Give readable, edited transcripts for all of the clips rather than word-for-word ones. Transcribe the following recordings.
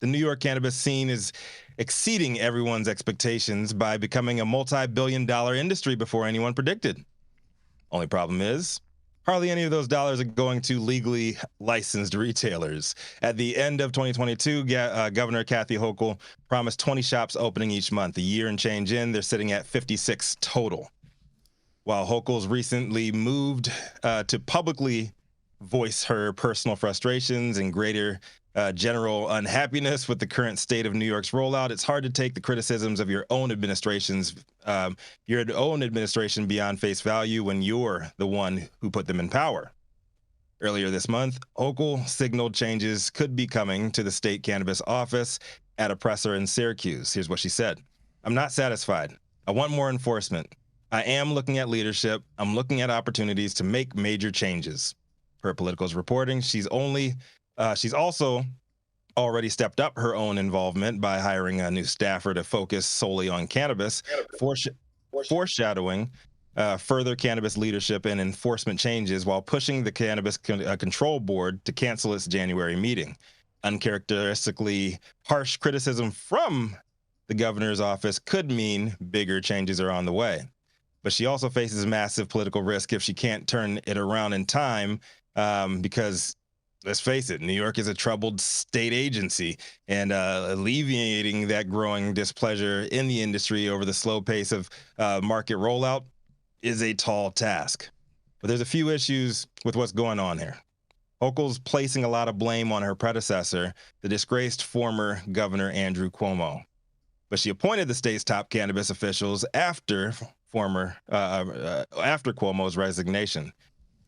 The New York cannabis scene is exceeding everyone's expectations by becoming a multi-billion-dollar industry before anyone predicted. Only problem is, hardly any of those dollars are going to legally licensed retailers. At the end of 2022, Governor Kathy Hochul promised 20 shops opening each month. A year and change in, they're sitting at 56 total. While Hochul's recently moved to publicly voice her personal frustrations and greater general unhappiness with the current state of New York's rollout, it's hard to take the criticisms of your own administration beyond face value when you're the one who put them in power. Earlier this month, Hochul signaled changes could be coming to the state cannabis office at a presser in Syracuse. Here's what she said. "I'm not satisfied. I want more enforcement. I am looking at leadership. I'm looking at opportunities to make major changes." Per Politico's reporting, she's also already stepped up her own involvement by hiring a new staffer to focus solely on cannabis, foreshadowing further cannabis leadership and enforcement changes while pushing the Cannabis Control Board to cancel its January meeting. Uncharacteristically harsh criticism from the governor's office could mean bigger changes are on the way. But she also faces massive political risk if she can't turn it around in time, because let's face it, New York is a troubled state agency, and alleviating that growing displeasure in the industry over the slow pace of market rollout is a tall task. But there's a few issues with what's going on here. Hochul's placing a lot of blame on her predecessor, the disgraced former Governor Andrew Cuomo. But she appointed the state's top cannabis officials after Cuomo's resignation.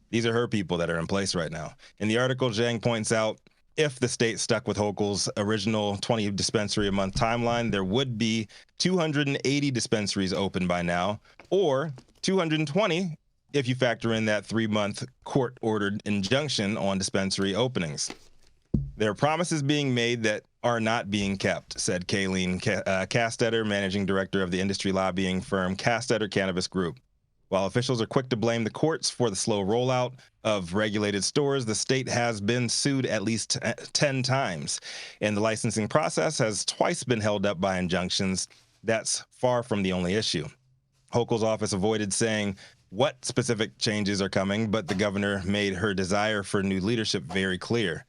These are her people that are in place right now. In the article, Zhang points out if the state stuck with Hochul's original 20 dispensary a month timeline, there would be 280 dispensaries open by now, or 220 if you factor in that 3-month court-ordered injunction on dispensary openings. There are promises being made that are not being kept, said Kayleen Castetter, managing director of the industry lobbying firm Castetter Cannabis Group. While officials are quick to blame the courts for the slow rollout of regulated stores, the state has been sued at least 10 times, and the licensing process has twice been held up by injunctions. That's far from the only issue. Hochul's office avoided saying what specific changes are coming, but the governor made her desire for new leadership very clear.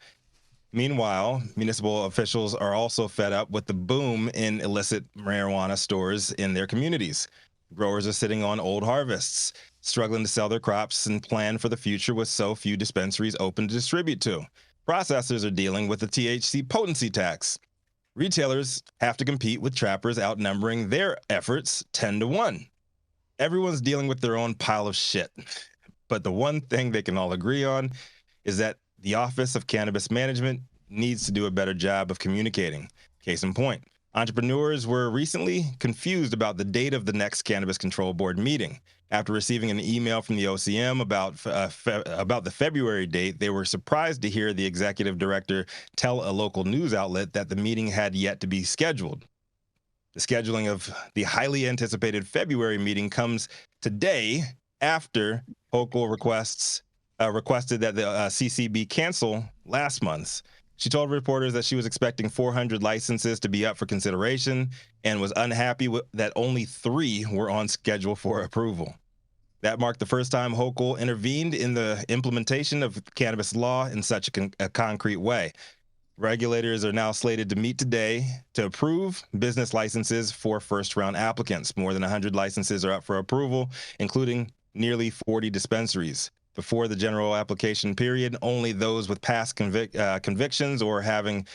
Meanwhile, municipal officials are also fed up with the boom in illicit marijuana stores in their communities. Growers are sitting on old harvests, struggling to sell their crops and plan for the future with so few dispensaries open to distribute to. Processors are dealing with the THC potency tax. Retailers have to compete with trappers outnumbering their efforts 10-1. Everyone's dealing with their own pile of shit. But the one thing they can all agree on is that the Office of Cannabis Management needs to do a better job of communicating. Case in point, entrepreneurs were recently confused about the date of the next Cannabis Control Board meeting. After receiving an email from the OCM about the February date, they were surprised to hear the executive director tell a local news outlet that the meeting had yet to be scheduled. The scheduling of the highly anticipated February meeting comes today after Hochul requested that the CCB cancel last month's. She told reporters that she was expecting 400 licenses to be up for consideration and was unhappy that only 3 were on schedule for approval. That marked the first time Hochul intervened in the implementation of cannabis law in such a concrete way. Regulators are now slated to meet today to approve business licenses for first-round applicants. More than 100 licenses are up for approval, including nearly 40 dispensaries. Before the general application period, only those with past convictions or having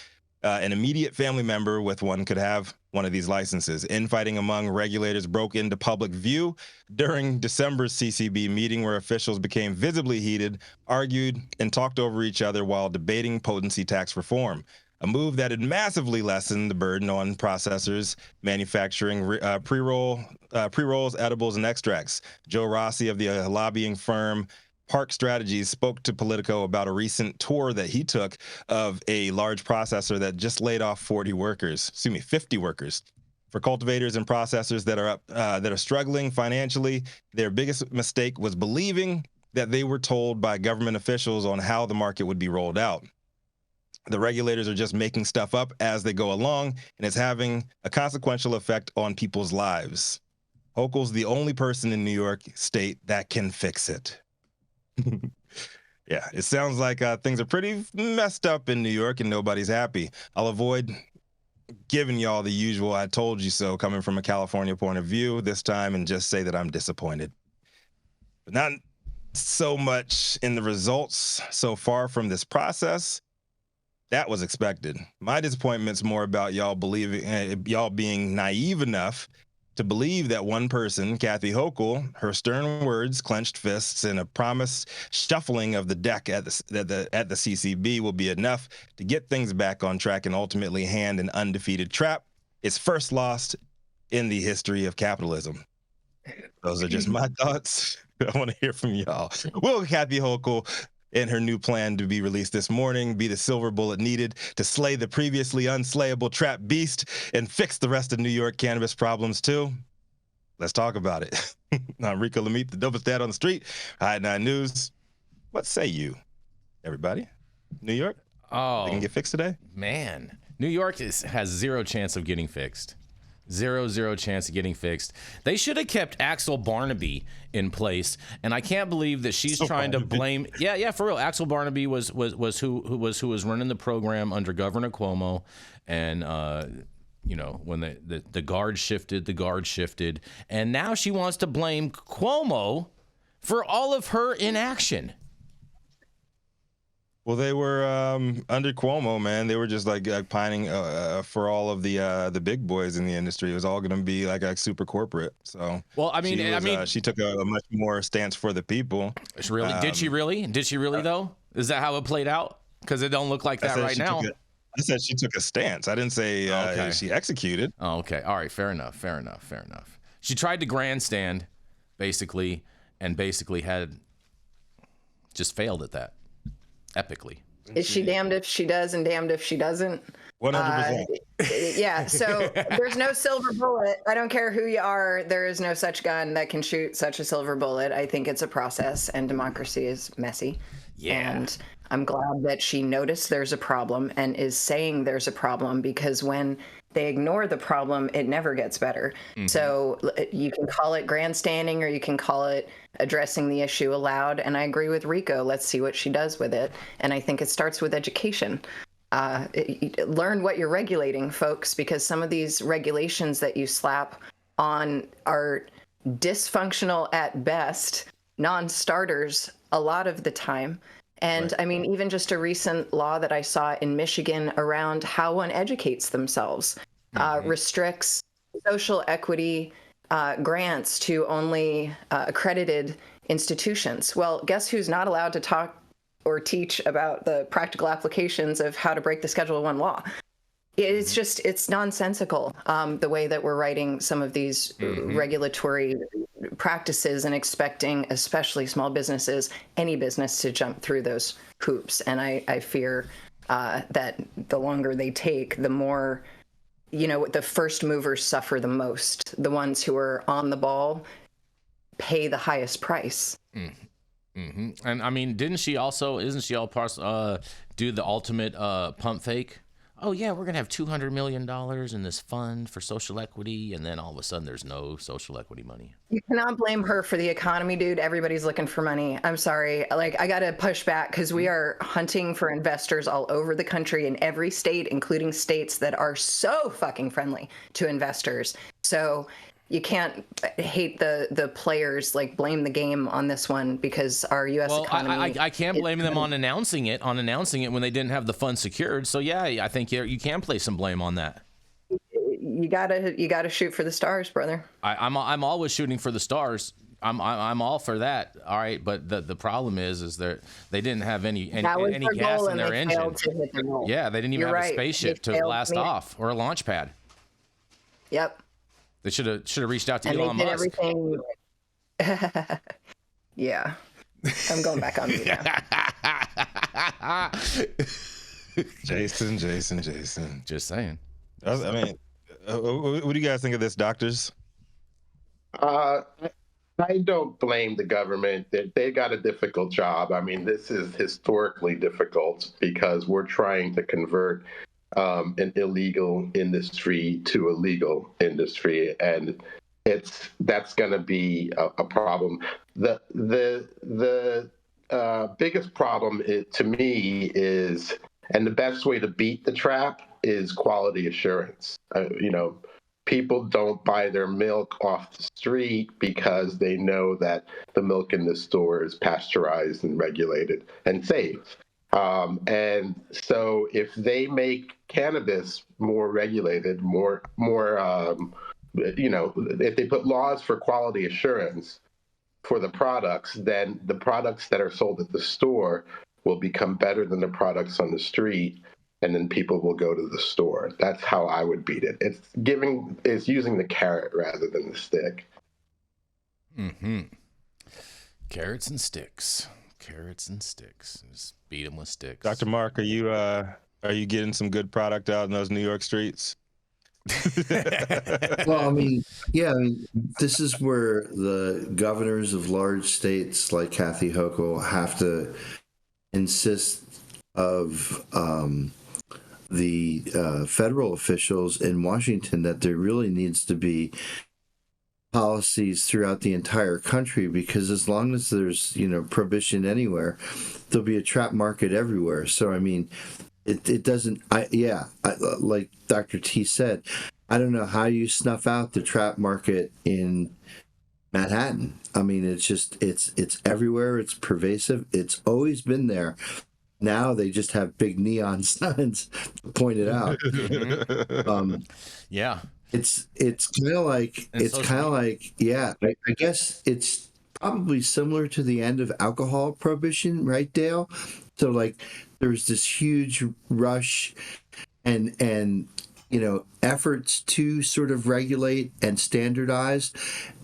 an immediate family member with one could have one of these licenses. Infighting among regulators broke into public view during December's CCB meeting, where officials became visibly heated, argued, and talked over each other while debating potency tax reform, a move that had massively lessened the burden on processors manufacturing pre-rolls, edibles, and extracts. Joe Rossi of the lobbying firm Park Strategies spoke to Politico about a recent tour that he took of a large processor that just laid off 50 workers. For cultivators and processors that are struggling financially, their biggest mistake was believing that they were told by government officials on how the market would be rolled out. The regulators are just making stuff up as they go along, and it's having a consequential effect on people's lives. Hochul's the only person in New York State that can fix it. Yeah, it sounds like things are pretty messed up in New York and nobody's happy. I'll avoid giving y'all the usual "I told you so" coming from a California point of view this time and just say that I'm disappointed. But not so much in the results so far from this process. That was expected. My disappointment's more about y'all being naive enough to believe that one person, Kathy Hochul, her stern words, clenched fists, and a promised shuffling of the deck at the CCB will be enough to get things back on track and ultimately hand an undefeated trap, its first lost in the history of capitalism. Those are just my thoughts. I want to hear from y'all. Will Kathy Hochul and her new plan to be released this morning be the silver bullet needed to slay the previously unslayable trap beast and fix the rest of New York cannabis problems too? Let's talk about it. I'm Rico Lamitte, the dopest dad on the street. High 9 News. What say you, everybody? New York? Oh, they can get fixed today? Man, New York has zero chance of getting fixed. Zero chance of getting fixed. They should have kept Axel Barnaby in place, and I can't believe that she's trying to blame. Yeah, for real. Axel Barnaby was who was running the program under Governor Cuomo, and when the guard shifted, and now she wants to blame Cuomo for all of her inaction. Well, they were under Cuomo, man. They were just like pining for all of the big boys in the industry. It was all going to be like super corporate. So, well, I mean, she took a much more stance for the people. Really? Did she really? Though? Is that how it played out? Because it don't look like that right now. I said she took a stance. I didn't say she executed. Oh, okay. All right. Fair enough. She tried to grandstand, basically, and had just failed at that. Epically. Is she damned if she does and damned if she doesn't? 100%. Yeah, so there's no silver bullet. I don't care who you are. There is no such gun that can shoot such a silver bullet. I think it's a process, and democracy is messy. Yeah. And I'm glad that she noticed there's a problem and is saying there's a problem, because when they ignore the problem, it never gets better. Mm-hmm. So you can call it grandstanding or you can call it addressing the issue aloud. And I agree with Rico. Let's see what she does with it. And I think it starts with education. Learn what you're regulating, folks, because some of these regulations that you slap on are dysfunctional at best, non-starters a lot of the time. And right. I mean, even just a recent law that I saw in Michigan around how one educates themselves restricts social equity grants to only accredited institutions. Well, guess who's not allowed to talk or teach about the practical applications of how to break the Schedule I law? It's just, it's nonsensical, the way that we're writing some of these regulatory practices and expecting, especially small businesses, any business, to jump through those hoops. And I fear that the longer they take, the more, the first movers suffer the most. The ones who are on the ball pay the highest price. Mm-hmm. And I mean, isn't she all do the ultimate pump fake? Oh yeah, we're gonna have $200 million in this fund for social equity, and then all of a sudden there's no social equity money. You cannot blame her for the economy, dude. Everybody's looking for money. I'm sorry. I gotta push back, because we are hunting for investors all over the country, in every state, including states that are so fucking friendly to investors. So you can't hate the players, blame the game on this one, because our U.S. economy. I can't blame them on announcing it when they didn't have the funds secured. So yeah, I think you can place some blame on that. You gotta shoot for the stars, brother. I'm always shooting for the stars. I'm all for that. All right, but the problem is that they didn't have any gas in their engine. Yeah, they didn't even have a spaceship to blast off, or a launch pad. Yep. They should have reached out to Elon Musk. Everything. Yeah, I'm going back on mute now. Jason. Just saying. I mean, what do you guys think of this, doctors? I don't blame the government. They got a difficult job. I mean, this is historically difficult because we're trying to convert an illegal industry to a legal industry, and that's going to be a problem. The biggest problem to me is, and the best way to beat the trap is quality assurance. People don't buy their milk off the street because they know that the milk in the store is pasteurized and regulated and safe. And so if they make cannabis more regulated, if they put laws for quality assurance for the products, then the products that are sold at the store will become better than the products on the street, and then people will go to the store. That's how I would beat it. It's using the carrot rather than the stick. Mm-hmm. Carrots and sticks. Just beat them with sticks. Dr. Mark, are you getting some good product out in those New York streets? Well, this is where the governors of large states like Kathy Hochul have to insist of the federal officials in Washington that there really needs to be policies throughout the entire country, because as long as there's prohibition anywhere, there'll be a trap market everywhere. So it doesn't. Like Dr. T said, I don't know how you snuff out the trap market in Manhattan. It's everywhere. It's pervasive. It's always been there. Now they just have big neon signs to point it out. Yeah. It's kind of like I guess it's probably similar to the end of alcohol prohibition, right, Dale? So there was this huge rush and efforts to sort of regulate and standardize,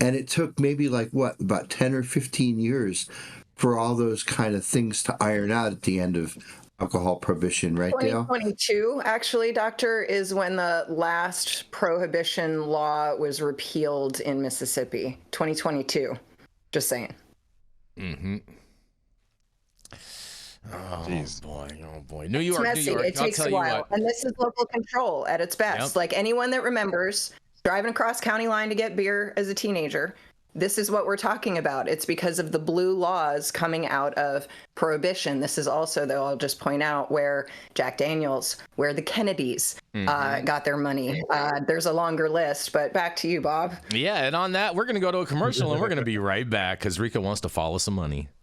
and it took maybe about 10 or 15 years for all those kind of things to iron out at the end of alcohol prohibition, right, Dale? 2022, actually, Doctor, is when the last prohibition law was repealed in Mississippi. 2022. Just saying. Mm-hmm. Oh, Jeez. boy. New York. It takes a while. And this is local control at its best. Yep. Like anyone that remembers driving across county line to get beer as a teenager, this is what we're talking about. It's because of the blue laws coming out of prohibition. This is also, though, I'll just point out, where Jack Daniels, where the Kennedys got their money. There's a longer list, but back to you, Bob. Yeah, and on that, we're going to go to a commercial, and we're going to be right back because Rico wants to follow some money.